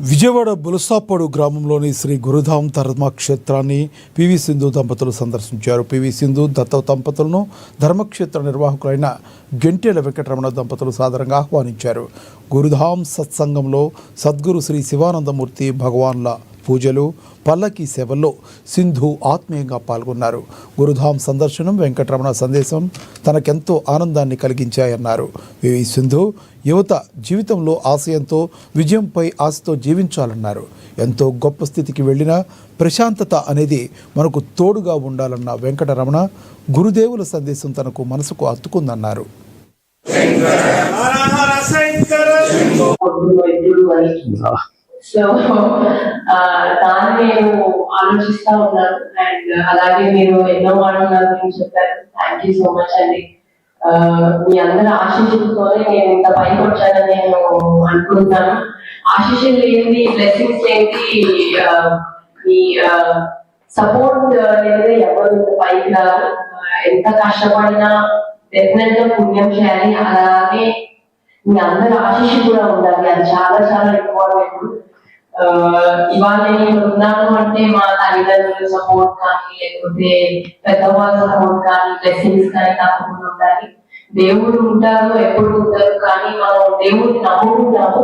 విజయవాడ బులసాపాడు గ్రామంలోని శ్రీ గురుధామ్ ధర్మక్షేత్రాన్ని పివి సింధు దంపతులు సందర్శించారు. పివి సింధు దత్త దంపతులను ధర్మక్షేత్ర నిర్వాహకులైన గెంటేల వెంకటరమణ దంపతులు సాదరంగా ఆహ్వానించారు. గురుధామ్ సత్సంగంలో సద్గురు శ్రీ శివానందమూర్తి భగవాన్ల పూజలు, పల్లకి సేవల్లో సింధు ఆత్మీయంగా పాల్గొన్నారు. గురుధామ్ సందర్శనం, వెంకటరమణ సందేశం తనకెంతో ఆనందాన్ని కలిగించాయన్నారు. పివి సింధు యువత జీవితంలో ఆశయంతో, విజయంపై ఆశతో జీవించాలన్నారు. ఎంతో గొప్ప స్థితికి వెళ్ళిన ప్రశాంతత అనేది మనకు తోడుగా ఉండాలన్న వెంకటరమణ, గురుదేవుల సందేశం తనకు మనసుకు హత్తుకుందన్నారు. సో దాన్ని నేను ఆలోచిస్తా ఉన్నాను. అండ్ అలాగే మీరు ఎన్నో మాటలు నా గురించి చెప్పారు. థ్యాంక్ యూ సో మచ్ అండి. మీ అందరి ఆశీస్సులతోనే నేను ఇంత పైకి వచ్చానని నేను అనుకుంటున్నాను. ఆశీస్సులు ఏంటి, బ్లెస్సింగ్స్ ఏంటి, మీ సపోర్ట్ అనేది ఎవరు ఇంత పైకి రాదు. ఎంత కష్టపడినా డెఫినెట్ గా పుణ్యం చేయాలి. అలాగే మీ అందరి ఆశీస్సు కూడా ఉండాలి. అది చాలా చాలా ఇంపార్టెంట్. ఇవాళ నేను ఉన్నాను అంటే మా తల్లిదండ్రుల సపోర్ట్ కానీ, లేకపోతే పెద్దవాళ్ళ సపోర్ట్ కానీ, బ్లెస్సింగ్స్ కానీ తప్పకుండా ఉండాలి. దేవుడు ఉంటారు, ఎప్పుడు ఉంటారు, కానీ మనం దేవుడిని నమ్ముకుంటాము.